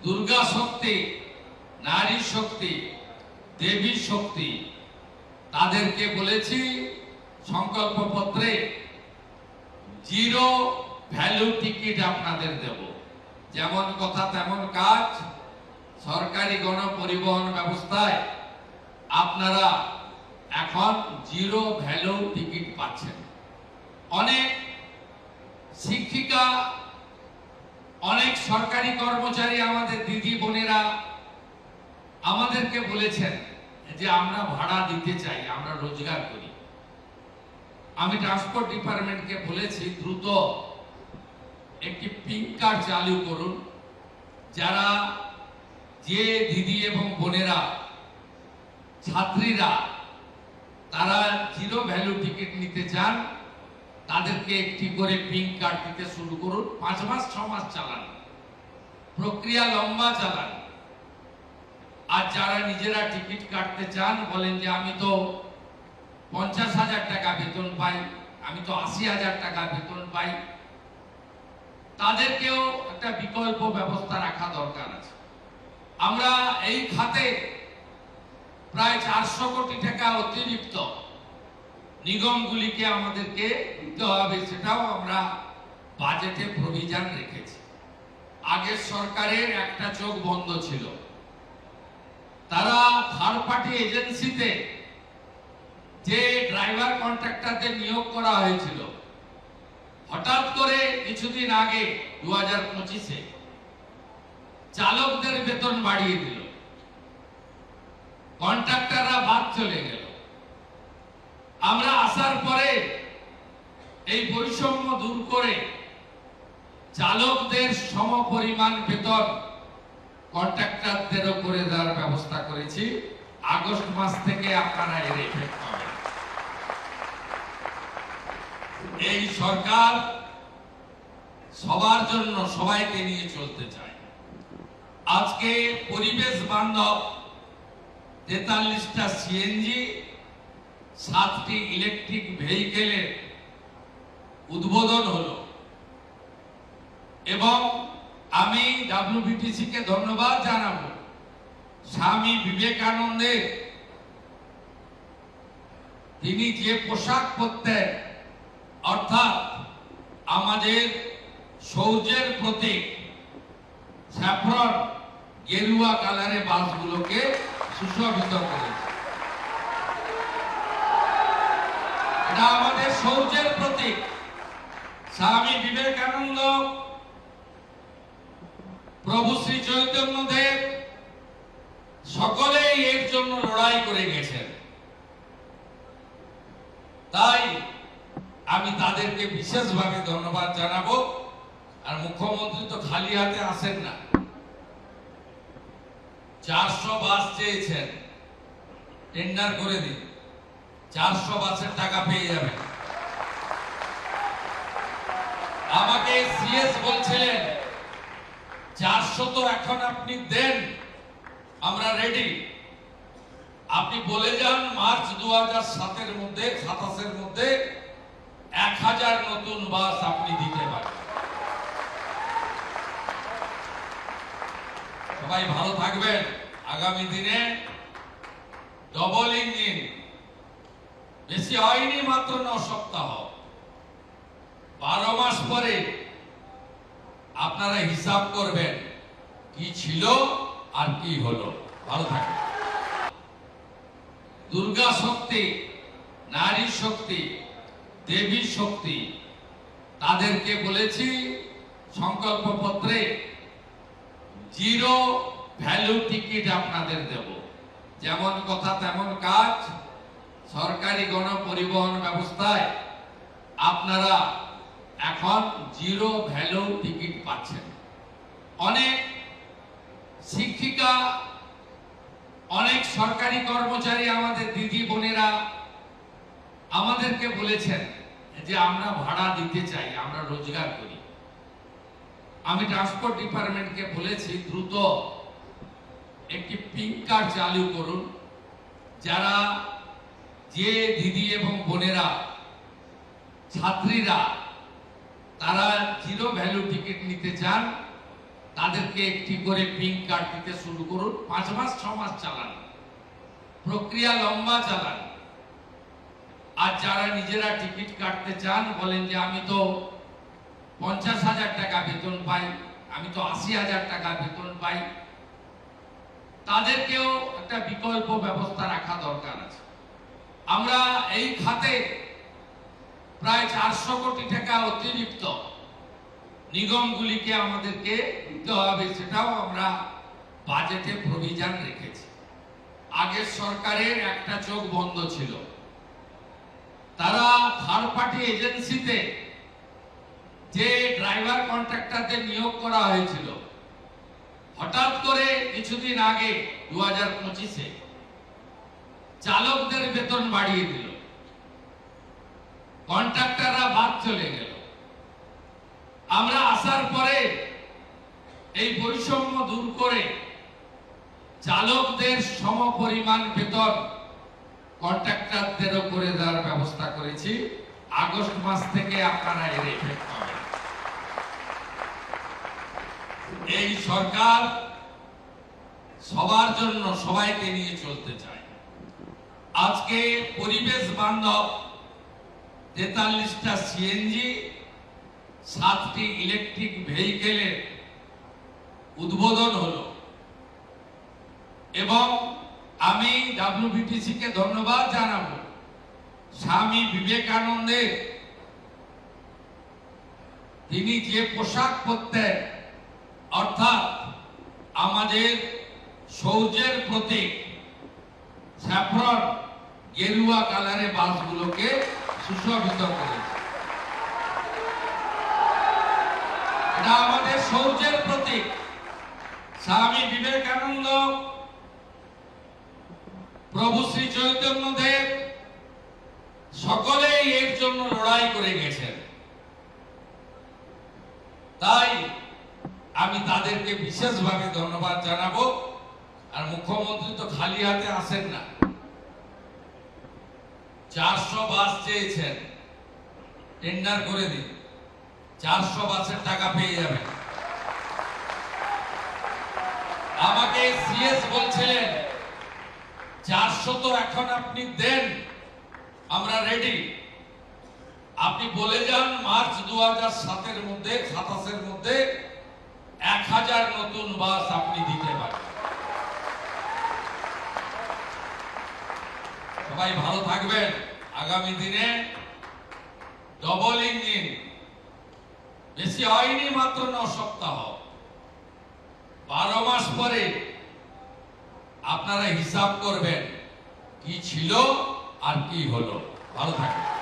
দুর্গা শক্তি, নারী শক্তি, দেবী শক্তি, তাদেরকে বলেছি সংকল্পপত্রে জিরো ভ্যালু টিকিট আপনাদের দেব। যেমন কথা তেমন কাজ। সরকারি গণপরিবহন ব্যবস্থায় আপনারা এখন জিরো ভ্যালু টিকিট পাচ্ছেন। অনেক শিক্ষিকা, অনেক সরকারি কর্মচারী, আমাদের দিদি বোনেরা আমাদেরকে বলেছেন যে আমরা ভাড়া দিতে চাই, আমরা রোজগার করি। আমি ট্রান্সপোর্ট ডিপার্টমেন্টকে বলেছি দ্রুত একটি পিঙ্ক কার্ড চালু করুন। যারা যে দিদি এবং বোনেরা, ছাত্রীরা তারা জিরো ভ্যালু টিকিট নিতে চান, তাদেরকে একটি করে পিঙ্ক কার্ড দিতে শুরু করুন। 5 মাস 6 মাস চালান, প্রক্রিয়া লম্বা চালান। আর যারা নিজেরা টিকিট কাটতে চান, বলেন যে আমি তো 50,000 টাকা বেতন পাই, আমি তো 80,000 টাকা বেতন পাই, তাদেরকেও একটা বিকল্প ব্যবস্থা রাখা দরকার আছে। আমরা এই খাতে প্রায় 400 কোটি টাকা অতিরিক্ত নিগমগুলিকে আমাদেরকে দিতে হবে, সেটাও আমরা বাজেটে প্রভিশন রেখেছি। আগের সরকারের একটা চোখ বন্ধ ছিল। তারা থার্ড পার্টি এজেন্সিতে যে ড্রাইভার কন্ট্রাক্টরদের নিয়োগ করা হয়েছিল, হঠাৎ করে কিছুদিন আগে 2025-এ চালকদের বেতন বাড়িয়ে দিল, কন্ট্রাক্টররা বাদ চলে গেল। আমরা আসার পরে এই বৈষম্য দূর করে চালকদের সমপরিমাণ বেতন কন্ট্রাক্টরদেরও করে দেওয়ার ব্যবস্থা করেছি। আগস্ট মাস থেকে আপনারা এর এফেক্ট পাবেন। এই সরকার সবার জন্য, সবাইকে নিয়ে চলতে চায়। আজকে পরিবেশ বান্ধব 43টা সিএনজি, 7টি ইলেকট্রিক ভেহিকেলের উদ্বোধন হলো এবং আমি ডব্লিউবিটিসি কে ধন্যবাদ জানাবো। স্বামী বিবেকানন্দের তিনি যে পোশাক পরতেন, অর্থাৎ আমাদের সৌর্যের প্রতীক স্যাফরন গেরুয়া কালারে বাসগুলোকে সুশোভিত করেছে। এটা আমাদের সৌর্যের প্রতীক। স্বামী বিবেকানন্দ, প্রভু শ্রী চৈতন্যদেব সকলেই এর জন্য লড়াই করে গেছেন। তাই আমি তাদেরকে বিশেষভাবে ধন্যবাদ জানাবো। আর মুখ্যমন্ত্রী তো খালি হাতে আসেন না, 400 বাস চেয়েছেন, টেন্ডার করে দিন, 400 বাসের টাকা পেয়ে যাবেন। আমাকে সিএস বলছিলেন 400 তো এখন আপনি দেন, আমরা রেডি। আপনি বলে যান মার্চ 2027-এর মধ্যে, 27-এর মধ্যে 1000 নতুন বাস আপনি দিতে পারেন। সবাই ভালো থাকবেন। আগামী দিনে ডবল ইঞ্জিন, বেশি হয়নি, মাত্র 9 সপ্তাহ, 12 মাস পরে আপনারা হিসাব করবেন কি ছিল আর কি হলো। ভালো থাকবেন। দুর্গা শক্তি, নারী শক্তি, দেবী শক্তি, তাদেরকে বলেছি সংকল্পপত্রে জিরো ভ্যালু টিকিট আপনাদের দেব। যেমন কথা তেমন কাজ। সরকারি গণপরিবহন ব্যবস্থায় আপনারা এখন জিরো ভ্যালু টিকিট পাচ্ছেন। অনেক শিক্ষিকা, অনেক সরকারি কর্মচারী, আমাদের দিদি বোনেরা আমাদেরকে বলেছেন যে আমরা ভাড়া দিতে চাই, আমরা রোজগার করি। আমি ট্রান্সপোর্ট ডিপার্টমেন্টকে বলেছি দ্রুত একটি পিঙ্ক কার্ড চালু করুন। যারা যে দিদি এবং বোনেরা, ছাত্রীরা তারা জিরো ভ্যালু টিকিট নিতে চান, তাদেরকে একটি করে পিঙ্ক কার্ড দিতে শুরু করুন। 5 মাস 6 মাস চালান, প্রক্রিয়া লম্বা চালান। আর যারা নিজেরা টিকিট কাটতে চান, বলেন যে আমি তো 50,000 টাকা বেতন পাই, আমি তো 80,000 টাকা বেতন পাই, তাদেরকেও একটা বিকল্প ব্যবস্থা রাখা দরকার আছে। আমরা এই খাতে প্রায় 400 কোটি টাকা অতিরিক্ত নিগমগুলিকে আমাদেরকে দিতে হবে, সেটাও আমরা বাজেটে প্রভিশন রেখেছি। আগের সরকারের একটা চোখ বন্ধ ছিল, তারা থার্ড পার্টি এজেন্সিতে যে ড্রাইভার কন্ট্রাক্টরদের নিয়োগ করা হয়েছিল, হঠাৎ করে কিছুদিন আগে 2025-এ চালকদের বেতন বাড়িয়ে দিল, কন্ট্রাক্টররা বাদ চলে গেল। আমরা আসার পরে এই বৈষম্য দূর করে চালকদের সমপরিমাণ বেতন কন্ট্রাক্টরদেরও করে দেওয়ার ব্যবস্থা করেছি। আগস্ট মাস থেকে আপনারা এর এফেক্ট পাবেন। এই সরকার সবার জন্য, সবাইকে নিয়ে চলতে চায়। আজকে পরিবেশ বান্ধব 43টা সিএনজি, 7টি ইলেকট্রিক ভেহিকেলের উদ্বোধন হলো এবং আমি ডব্লিউবিটিসি কে ধন্যবাদ জানাবো। স্বামী বিবেকানন্দের তিনি যে পোশাক পরতেন, অর্থাৎ আমাদের সৌর্যের প্রতীক স্যাফরন গেরুয়া কালারে বাসগুলোকে সুশোভিত করেছে। এটা আমাদের সৌর্যের প্রতীক। স্বামী বিবেকানন্দ, প্রভু শ্রী চৈতন্যদেব সকলেই এর জন্য লড়াই করে গেছেন। তাই আমি তাদেরকে বিশেষভাবে ধন্যবাদ জানাবো। আর মুখ্যমন্ত্রী তো খালি হাতে আসেন না, 400 বাস চেয়েছেন, টেন্ডার করে দিন, 400 বাসের টাকা পেয়ে যাবেন। আমাকে সিএস বলছিলেন 400 তো এখন আপনি দেন, আমরা রেডি। আপনি বলে যান মার্চ 2027-এর মধ্যে, 27-এর মধ্যে 1000 নতুন বাস আপনি দিতে পারেন। সবাই ভালো থাকবেন। আগামী দিনে ডবল ইঞ্জিন, বেশি হয়নি, মাত্র 9 সপ্তাহ, 12 মাস পরে আপনারা হিসাব করবেন কি ছিল আর কি হলো। ভালো থাকবেন।